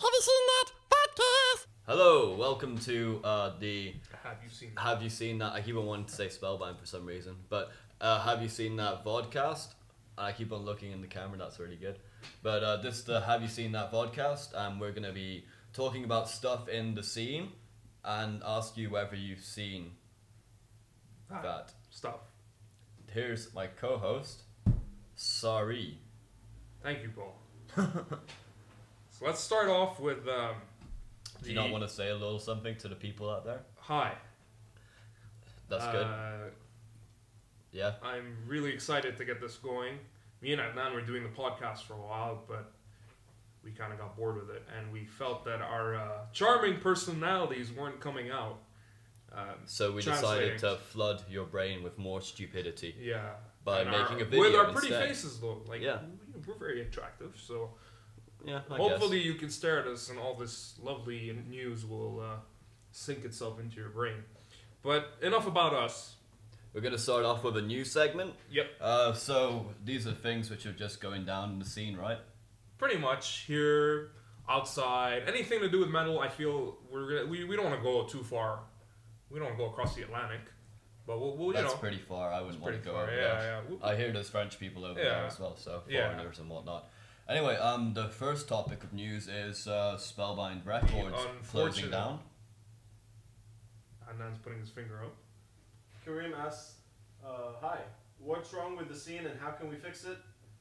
Have you seen that podcast? Hello, welcome to the Have you seen that? Have You Seen That? I keep on wanting to say Spellbind for some reason, but Have You Seen That Vodcast? I keep on looking in the camera, that's really good. But this is the Have You Seen That Vodcast, and we're going to be talking about stuff in the scene and ask you whether you've seen that Stuff. Here's my co-host, Sari. Thank you, Paul. So let's start off with Do you not want to say a little something to the people out there? Hi. That's good. Yeah. I'm really excited to get this going. Me and Adnan were doing the podcast for a while, but we kind of got bored with it, and we felt that our charming personalities weren't coming out. So we decided to flood your brain with more stupidity. Yeah. By and making a video with our pretty instead. faces, though. Like, yeah. We're very attractive, so yeah. hopefully you can stare at us and all this lovely news will sink itself into your brain. But enough about us. We're going to start off with a new segment. Yep. So these are things which are just going down in the scene, right? Pretty much here, outside, anything to do with metal. I feel we don't want to go too far. We don't want to go across the Atlantic, but we'll That's you know. pretty far. I wouldn't want to go far. over Yeah, there. yeah. I hear there's French people over there as well, so foreigners and whatnot. Anyway, the first topic of news is Spellbind Records closing down. Adnan's putting his finger up. Kareem asks, hi, what's wrong with the scene and how can we fix it?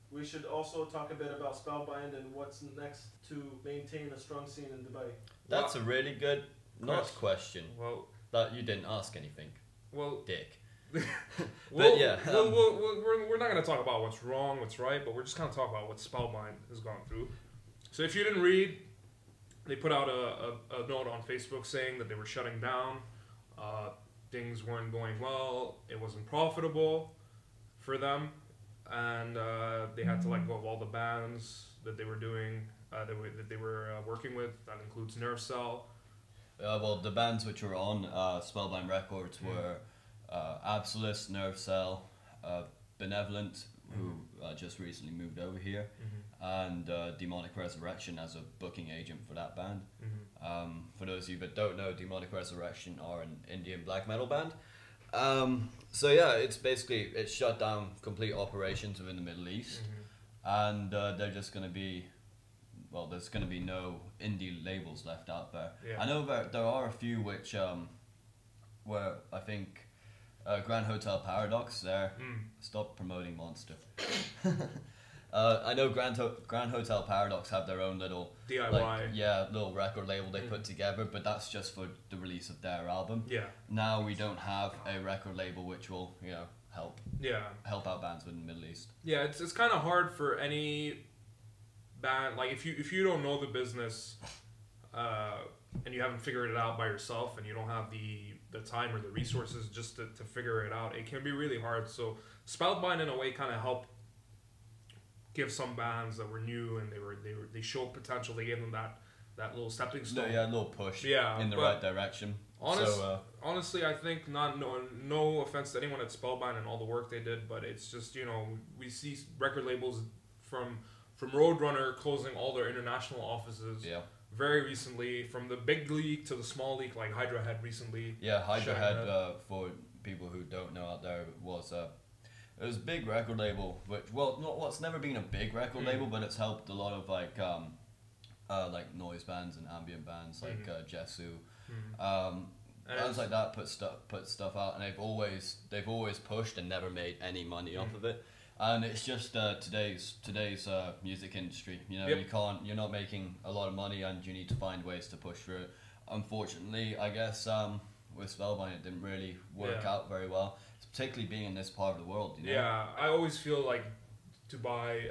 We should also talk a bit about Spellbind and what's next to maintain a strong scene in Dubai. That's a really good question. Well, that you didn't ask anything. Well, dick. We're not going to talk about what's wrong, what's right, but we're just going to talk about what Spellbind has gone through. So if you didn't read, they put out a note on Facebook saying that they were shutting down. Things weren't going well. It wasn't profitable for them. And they had to let go of all the bands that they were doing, that they were working with. That includes Nerve Cell. Well, the bands which were on Spellbind Records were Absolus, Nerve Cell, Benevolent, who just recently moved over here, and Demonic Resurrection as a booking agent for that band. For those of you that don't know, Demonic Resurrection are an Indian black metal band. So yeah, it's shut down complete operations within the Middle East, and they're just going to be, well, there's going to be no indie labels left out there. Yeah. I know that there are a few which, where I think Grand Hotel Paradox there. Stop promoting Monster. I know Grand Hotel Paradox have their own little DIY, little record label they put together, but that's just for the release of their album. Yeah. Now we don't have a record label which will, help out bands within the Middle East. Yeah, it's kind of hard for any band, like if you don't know the business and you haven't figured it out by yourself and you don't have the time or the resources just to figure it out, it can be really hard. So Spellbind in a way kind of helped give some bands that were new and they showed potential. They gave them that little stepping stone. A little push in the right direction. Honestly, I think no offense to anyone at Spellbind and all the work they did, but it's just, we see record labels from Roadrunner closing all their international offices very recently, from the big league to the small league, like Hydra Head recently. Yeah, Hydra Head, for people who don't know out there, it was a big record label, which, it's never been a big record label, but it's helped a lot of like noise bands and ambient bands like Jesu. Bands like that put stuff out, and they've always pushed and never made any money off of it. And it's just today's music industry. You're not making a lot of money, and you need to find ways to push through it. Unfortunately, I guess with Spellbind it didn't really work out very well, particularly being in this part of the world. Yeah, I always feel like Dubai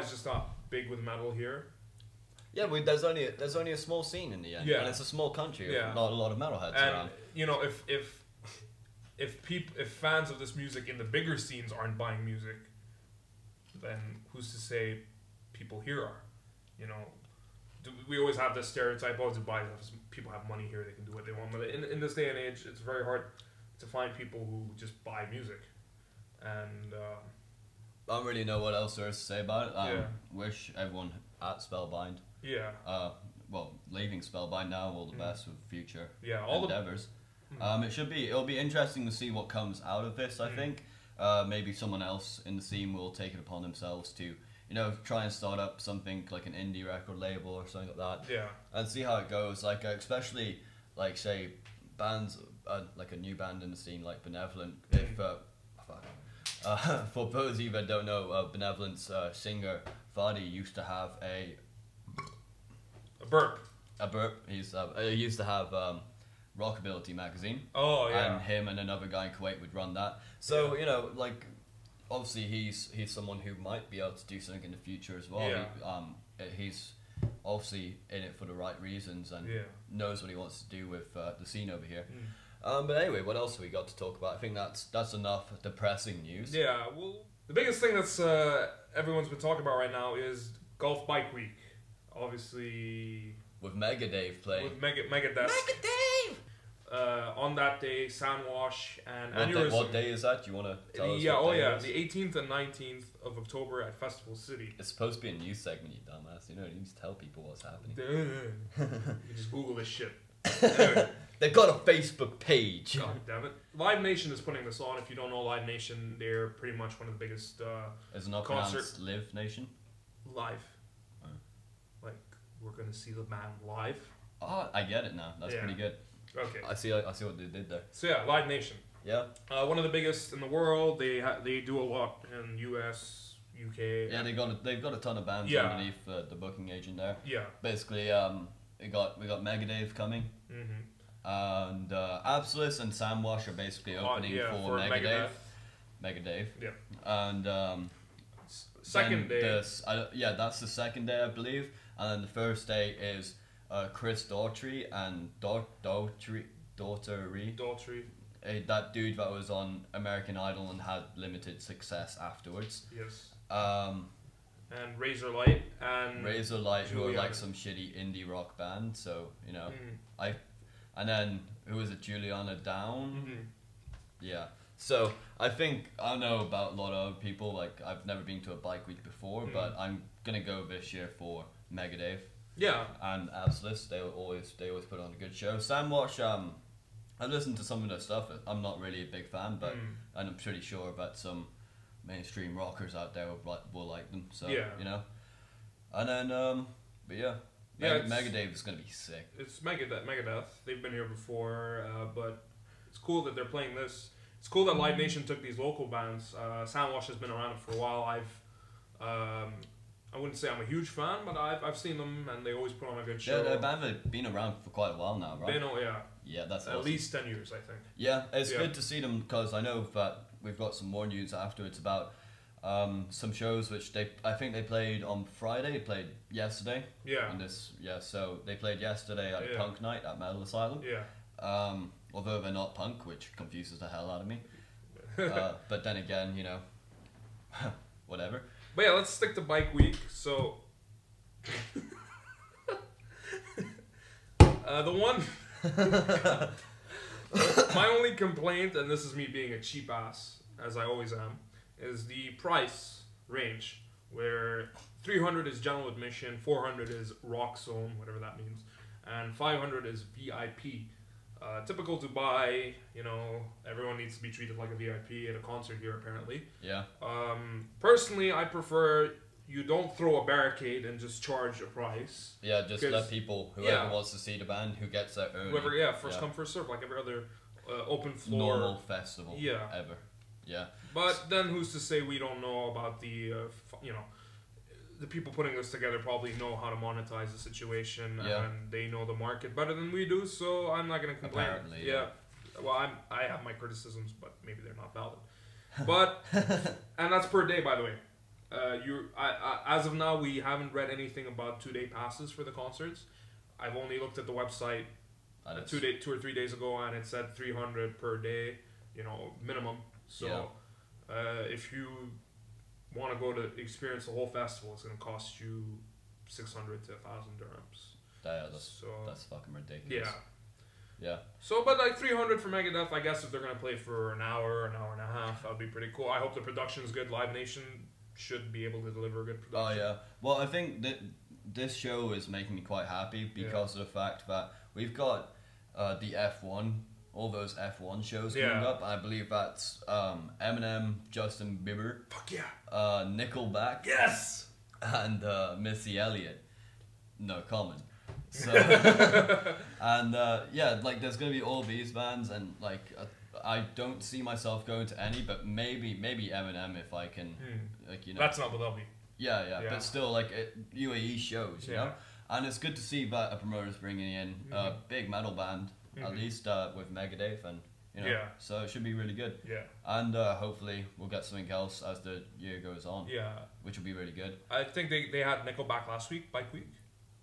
is just not big with metal here. Yeah, there's only a small scene in the end, and it's a small country. Not a lot of metalheads around. If fans of this music in the bigger scenes aren't buying music, then who's to say people here are? We always have this stereotype, Dubai, people have money here, they can do what they want. But in this day and age, it's very hard to find people who just buy music. And I don't really know what else there is to say about it. Yeah. Wish everyone at Spellbind, Yeah. well, leaving Spellbind now, all the best with future Yeah. All endeavors. It'll be interesting to see what comes out of this. I think maybe someone else in the scene will take it upon themselves to, try and start up something like an indie record label or something like that. Yeah. And see how it goes. Like especially like say bands like a new band in the scene like Benevolent. If for those of you that don't know, Benevolent's singer Fadi used to have a burp. He used to have Rockability magazine. Oh yeah. And him and another guy in Kuwait would run that. So like obviously he's someone who might be able to do something in the future as well. Yeah. He's obviously in it for the right reasons and knows what he wants to do with the scene over here. But anyway, what else have we got to talk about? I think that's enough depressing news. Yeah, well, the biggest thing that's everyone's been talking about right now is Golf Bike Week. Obviously, With Mega Dave playing. with Megadeth. Dave! On that day, Soundwash and Aneurysm. What day is that? Do you want to tell us? Yeah, what day it is? the 18th and 19th of October at Festival City. It's supposed to be a news segment, you dumbass. You need to tell people what's happening. You just Google this shit. Anyway. They've got a Facebook page. God damn it. Live Nation is putting this on. If you don't know Live Nation, they're pretty much one of the biggest Is it not concert- pronounced Live Nation? live. Oh. Like, we're going to see the band live. Oh, I get it now. That's Yeah. pretty good. Okay. I see what they did there. So yeah, Live Nation. Yeah. One of the biggest in the world. They do a lot in US, UK. Yeah, they've got a ton of bands Yeah. underneath the booking agent there. Yeah. Basically, we got Mega Dave coming, Mm-hmm. and Absolus and Samwash are basically opening for Mega Dave. Yeah. And Second then day. that's the second day, I believe. And then the first day is Chris Daughtry and Daughtry. Daltrey. That dude that was on American Idol and had limited success afterwards. Yes. And Razorlight and Razorlight, who are Juliana. like some shitty indie rock band, so and then who was it? Juliana Down. Mm-hmm. Yeah. So I think I know about a lot of other people. Like I've never been to a bike week before, but I'm gonna go this year for Mega Dave Yeah. and Absolus. They always put on a good show. Samwash, I've listened to some of their stuff. I'm not really a big fan, but and I'm pretty sure that some mainstream rockers out there will like them. So and then but yeah. Mega Dave is gonna be sick. It's Megadeth. They've been here before, but it's cool that they're playing this. It's cool that Live Nation took these local bands. Soundwash has been around for a while. I wouldn't say I'm a huge fan, but I've seen them and they always put on a good show. Yeah, the band have been around for quite a while now, right? Yeah, that's at awesome. least 10 years, I think. Yeah, it's good to see them because I know that we've got some more news afterwards about some shows which I think they played on Friday. They played yesterday. Yeah. So they played yesterday at Punk Night at Metal Asylum. Yeah. Although they're not punk, which confuses the hell out of me. But then again, whatever. But yeah, let's stick to Bike Week. So, the one, my only complaint, and this is me being a cheap ass, as I always am, is the price range, where 300 is general admission, 400 is rock zone, whatever that means, and 500 is VIP. Typical Dubai, everyone needs to be treated like a VIP at a concert here, apparently. Yeah. Personally, I prefer you don't throw a barricade and just charge a price. Yeah, just let people, whoever wants to see the band, who gets their early. Whoever, first come, first serve, like every other open floor. Normal festival ever. Yeah. But then who's to say we don't know about the people putting this together probably know how to monetize the situation and they know the market better than we do, so I'm not going to complain. Apparently, Well, I have my criticisms, but maybe they're not valid. But, and that's per day, by the way. As of now, we haven't read anything about 2-day passes for the concerts. I've only looked at the website 2 or 3 days ago, and it said 300 per day, minimum. So, if you want to go to experience the whole festival, it's going to cost you 600 to 1,000 dirhams. That's fucking ridiculous. Yeah. So, but like 300 for Megadeth, I guess if they're going to play for an hour and a half, that would be pretty cool. I hope the production's good. Live Nation should be able to deliver a good Oh production. yeah. Well, I think that this show is making me quite happy because of the fact that we've got the F1, all those F1 shows coming up. I believe that's Eminem, Justin Bieber, Fuck yeah. Nickelback, Yes. and Missy Elliott. No comment. So and yeah, like there's gonna be all these bands, and like I don't see myself going to any, but maybe Eminem if I can, like That's not what they'll be. Yeah, but still like UAE shows, you know, and it's good to see that a promoter's bringing in a big metal band, at least with Megadeth, and so it should be really good. Yeah. And hopefully we'll get something else as the year goes on. Yeah. Which will be really good. I think they had Nickelback last week, Bike Week,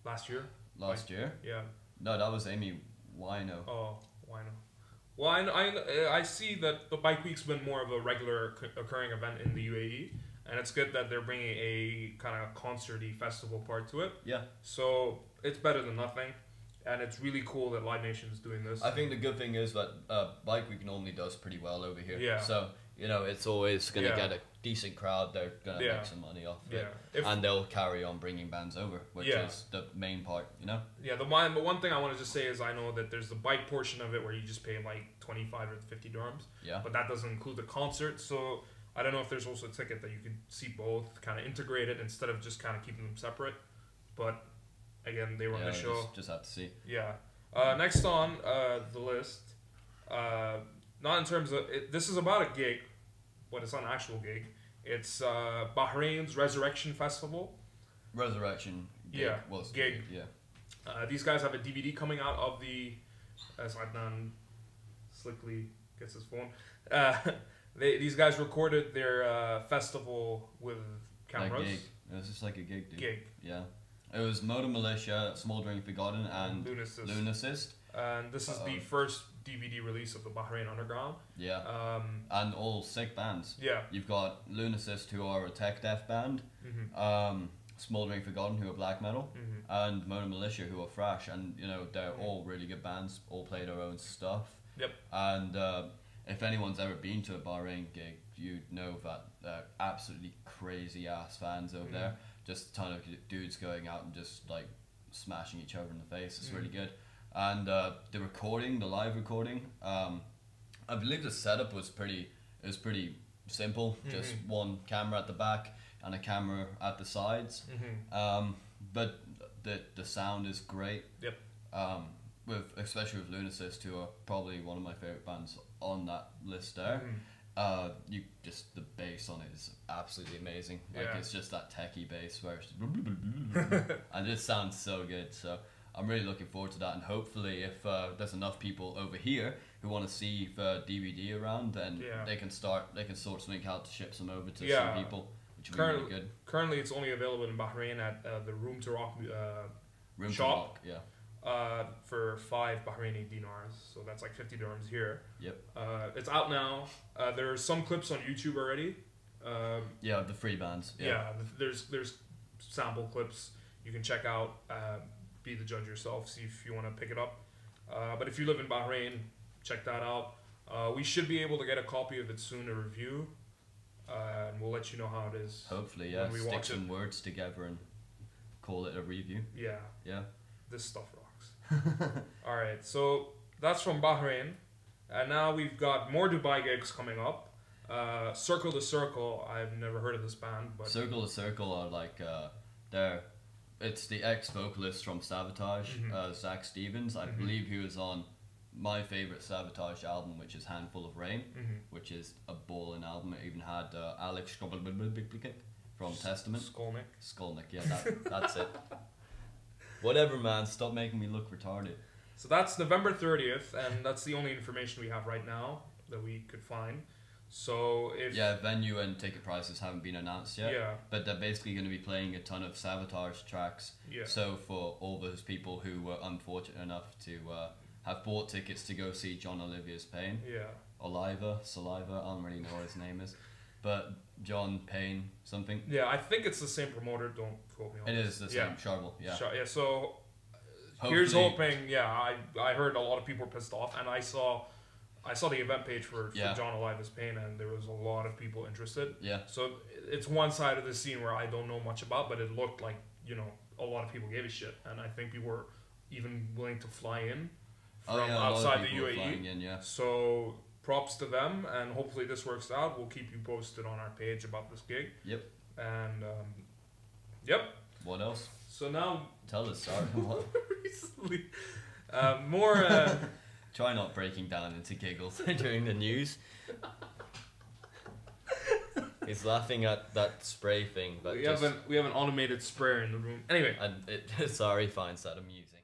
last year. Last year? Yeah. No, that was Amy Wino. Oh, Wino. Well, I see that the Bike Week's been more of a regular occurring event in the UAE, and it's good that they're bringing a kind of concerty festival part to it. Yeah. So it's better than nothing, and it's really cool that Live Nation is doing this. I think the good thing is that Bike Week normally does pretty well over here. Yeah. So, it's always going to get a decent crowd. They're going to make some money off it. And they'll carry on bringing bands over, which is the main part, Yeah, but one thing I want to just say is I know that there's the bike portion of it where you just pay like 25 or 50 dirhams. Yeah. But that doesn't include the concert, so I don't know if there's also a ticket that you could see both, kind of integrated instead of just kind of keeping them separate. But again, they run the show. Just have to see. Yeah. Next on the list, not in terms of this is about a gig, but it's not an actual gig. It's Bahrain's Resurrection Festival. Resurrection. Gig. Yeah. Was gig. Yeah. These guys have a DVD coming out of the, as Adnan slickly gets his phone. These guys recorded their festival with cameras. Gig. It was just like a gig, dude. Gig. Yeah. It was Motor Militia, Smoldering Forgotten, and Lunacyst. And this is the first DVD release of the Bahrain Underground. Yeah. And all sick bands. Yeah. You've got Lunacyst, who are a tech death band. Smoldering Forgotten, who are black metal. And Motor Militia, who are thrash. And, they're all really good bands, all play their own stuff. Yep. And if anyone's ever been to a Bahrain gig, you'd know that they're absolutely crazy ass fans over there. Just a ton of dudes going out and just like smashing each other in the face. It's really good. And the live recording, I believe the setup was pretty simple. Just one camera at the back and a camera at the sides. But the sound is great. Yep. Especially with Lunacyst, who are probably one of my favorite bands on that list there. The bass on it is absolutely amazing. Like it's just that techie bass where it's just and it sounds so good. So I'm really looking forward to that, and hopefully if there's enough people over here who want to see the DVD around, then they can sort something out to ship some over to some people, which would be really good. Currently it's only available in Bahrain at the Room to Rock Room shop. To Rock, for 5 Bahraini dinars, so that's like 50 dirhams here. Yep. It's out now. There's some clips on YouTube already. The free bands. There's sample clips you can check out. Be the judge yourself. See if you want to pick it up. But if you live in Bahrain, check that out. We should be able to get a copy of it soon to review, and we'll let you know how it is. Hopefully, when we stick watch some words together and call it a review. Yeah. This stuff rocks. Alright, so that's from Bahrain. And now we've got more Dubai gigs coming up. Circle to Circle, I've never heard of this band. But Circle to Circle are like, it's the ex-vocalist from Sabotage, Zach Stevens. I believe he was on my favourite Sabotage album, which is Handful of Rain, which is a ballin' album. It even had Alex from Testament. Skolnick, yeah, that's it. Whatever, man. Stop making me look retarded. So that's November 30th, and that's the only information we have right now that we could find. So if venue and ticket prices haven't been announced yet. Yeah. But they're basically going to be playing a ton of Sabotage tracks. Yeah. So for all those people who were unfortunate enough to have bought tickets to go see John Olivia's Payne. Yeah. Saliva, I don't really know what his name is. But John Payne something. Yeah, I think it's the same promoter. Don't quote me on it. this. It is the same. Sharble, yeah. So hopefully, here's hoping. Yeah, I heard a lot of people were pissed off, and I saw I saw the event page for Yeah. John Alive is Pain, and there was a lot of people interested. Yeah. So it's one side of the scene where I don't know much about, but it looked like, you know, a lot of people gave a shit, and I think people were even willing to fly in from a lot of outside the people were UAE. flying in, yeah. So props to them, and hopefully this works out. We'll keep you posted on our page about this gig. Yep. And yep. What else? So now Tell us, sorry. What? recently, more. Try not breaking down into giggles during the news. He's laughing at that spray thing, but we have an automated sprayer in the room. Anyway, and it sorry finds that amusing.